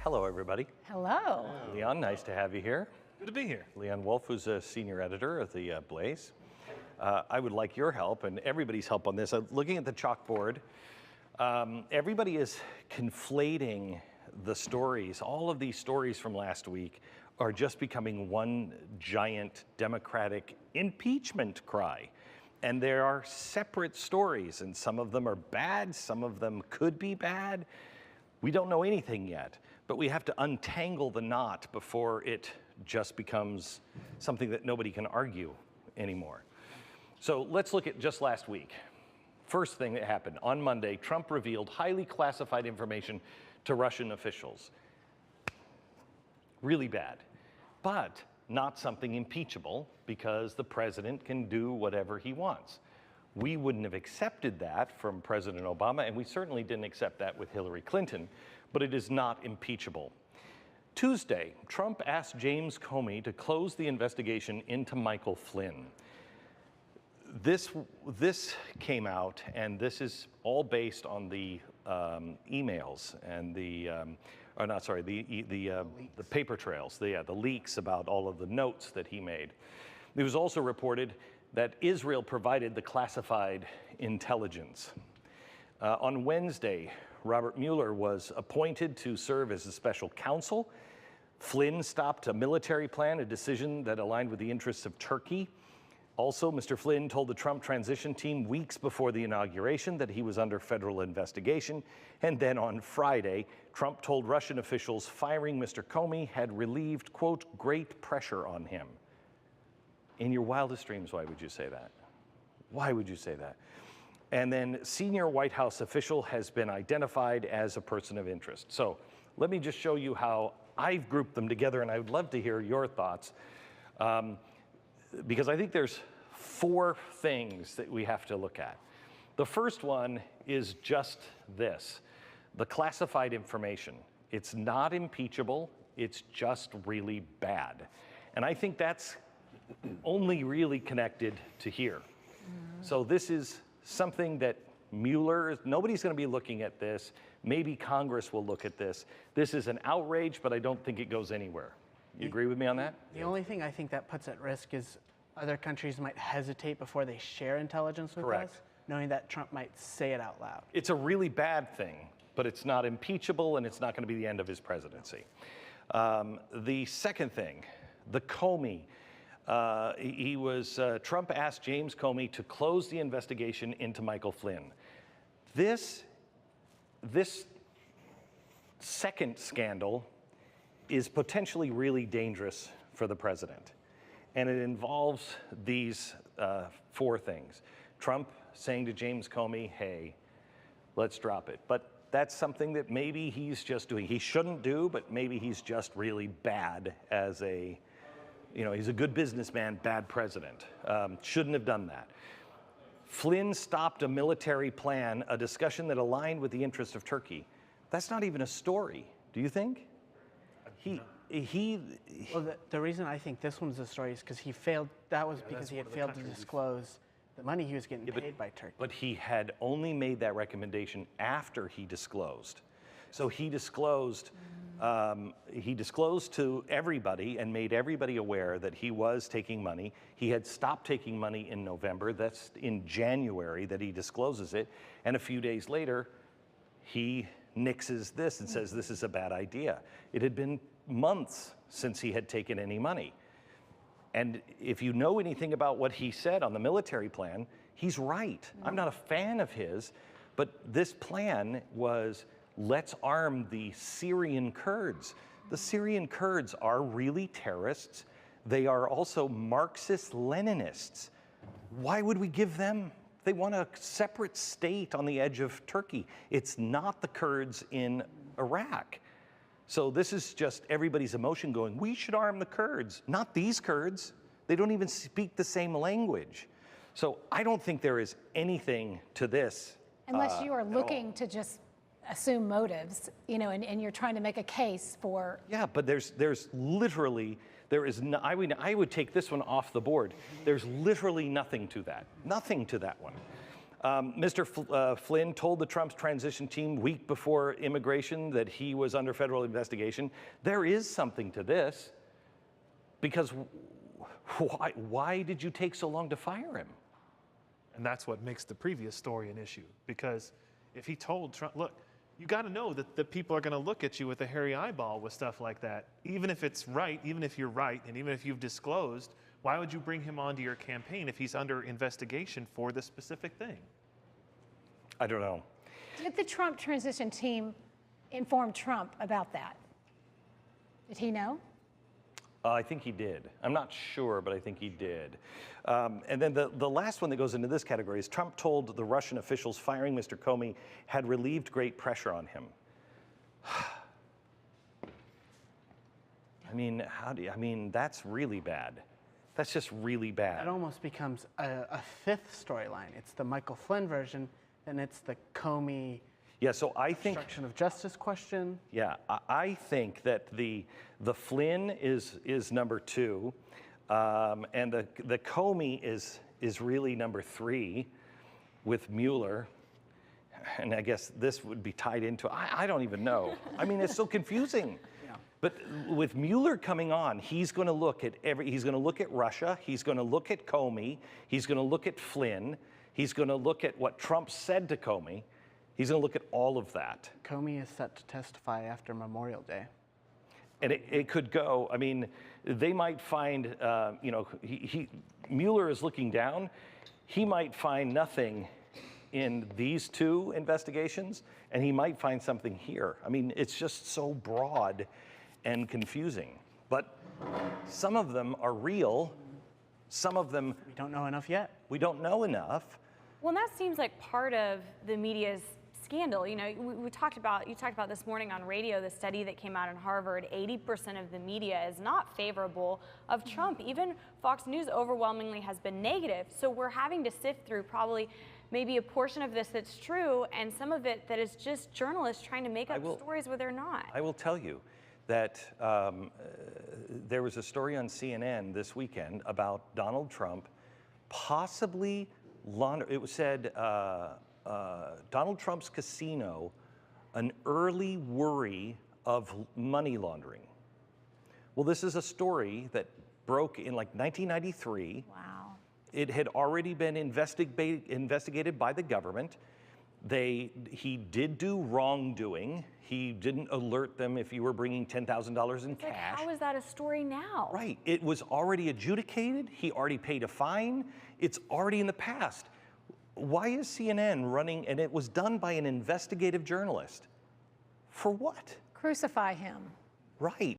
Hello, everybody. Hello. Leon, nice to have you here. Good to be here. Leon Wolf, who's a senior editor of the Blaze. I would like your help and everybody's help on this. Looking at the chalkboard, everybody is conflating the stories. All of these stories from last week are just becoming one giant Democratic impeachment cry. And there are separate stories, and some of them are bad, some of them could be bad. We don't know anything yet, but we have to untangle the knot before it just becomes something that nobody can argue anymore. So let's look at just last week. First thing that happened, on Monday, Trump revealed highly classified information to Russian officials. Really bad, but not something impeachable because the president can do whatever he wants. We wouldn't have accepted that from President Obama, and we certainly didn't accept that with Hillary Clinton, but it is not impeachable. Tuesday, Trump asked James Comey to close the investigation into Michael Flynn. This came out, and this is all based on the emails and the paper trails, the leaks about all of the notes that he made. It was also reported that Israel provided the classified intelligence. On Wednesday, Robert Mueller was appointed to serve as a special counsel. Flynn stopped a military plan, a decision that aligned with the interests of Turkey. Also, Mr. Flynn told the Trump transition team weeks before the inauguration that he was under federal investigation. And then on Friday, Trump told Russian officials firing Mr. Comey had relieved, quote, great pressure on him. In your wildest dreams, why would you say that? Why would you say that? And then senior White House official has been identified as a person of interest. So let me just show you how I've grouped them together, and I would love to hear your thoughts. Because I think there's four things that we have to look at. The first one is just this, the classified information. It's not impeachable, it's just really bad. And I think that's only really connected to here. So this is something that Mueller, nobody's going to be looking at this. Maybe Congress will look at this. This is an outrage, but I don't think it goes anywhere. You agree with me on that? The only thing I think that puts at risk is other countries might hesitate before they share intelligence with us, knowing that Trump might say it out loud. It's a really bad thing, but it's not impeachable, and it's not going to be the end of his presidency. The second thing, the Comey. Trump asked James Comey to close the investigation into Michael Flynn. This second scandal is potentially really dangerous for the president. And it involves these four things. Trump saying to James Comey, hey, let's drop it. But that's something that maybe he's just doing. He shouldn't do, but maybe he's just really bad as a, he's a good businessman, bad president. Shouldn't have done that. Flynn stopped a military plan, a discussion that aligned with the interests of Turkey. That's not even a story, do you think? Well, the reason I think this one's a story is because he failed. That was because he had failed to disclose the money he was getting paid by Turkey. But he had only made that recommendation after he disclosed. So he disclosed to everybody and made everybody aware that he was taking money. He had stopped taking money in November. That's in January that he discloses it. And a few days later, he nixes this and says this is a bad idea. It had been months since he had taken any money. And if you know anything about what he said on the military plan, he's right. I'm not a fan of his, but this plan was, let's arm the Syrian Kurds. The Syrian Kurds are really terrorists. They are also Marxist-Leninists. Why would we give them? They want a separate state on the edge of Turkey. It's not the Kurds in Iraq. So this is just everybody's emotion going, we should arm the Kurds, not these Kurds. They don't even speak the same language. So I don't think there is anything to this. Unless you are looking to just assume motives, and you're trying to make a case for. Yeah, but there's literally, no, I would take this one off the board. There's literally nothing to that one. Mr. Flynn told the Trump's transition team week before immigration that he was under federal investigation. There is something to this, because why did you take so long to fire him? And that's what makes the previous story an issue. Because if he told Trump, look, you got to know that the people are going to look at you with a hairy eyeball with stuff like that. Even if it's right, even if you're right, and even if you've disclosed, why would you bring him onto your campaign if he's under investigation for this specific thing? I don't know. Did the Trump transition team inform Trump about that? Did he know? I think he did. I'm not sure, but I think he did. And then the last one that goes into this category is Trump told the Russian officials firing Mr. Comey had relieved great pressure on him. I mean, that's really bad. That's just really bad. It almost becomes a fifth storyline. It's the Michael Flynn version, and it's the Comey Yeah, so I think, obstruction of justice question. yeah, I think that the Flynn is number 2, and the Comey is really number 3 with Mueller. And I guess this would be tied into, I don't even know. I mean, it's so confusing. Yeah. But with Mueller coming on, he's going to look at he's going to look at Russia, he's going to look at Comey, he's going to look at Flynn, he's going to look at what Trump said to Comey. He's going to look at all of that. Comey is set to testify after Memorial Day. And it could go, I mean, they might find, Mueller is looking down. He might find nothing in these 2 investigations, and he might find something here. I mean, it's just so broad and confusing. But some of them are real. Some of them, We don't know enough yet. we don't know enough. Well, and that seems like part of the media's scandal. You know, you talked about this morning on radio, the study that came out in Harvard. 80% of the media is not favorable of Trump. Even Fox News overwhelmingly has been negative. So we're having to sift through probably maybe a portion of this that's true, and some of it that is just journalists trying to make up stories where they're not. I will tell you that there was a story on CNN this weekend about Donald Trump possibly it was said Donald Trump's casino, an early worry of money laundering. Well, this is a story that broke in like 1993. Wow. It had already been investigated by the government. He did do wrongdoing. He didn't alert them if you were bringing $10,000 in Like, cash. how is that a story now? Right. It was already adjudicated. He already paid a fine. It's already in the past. Why is CNN running? And it was done by an investigative journalist. For what? Crucify him. Right.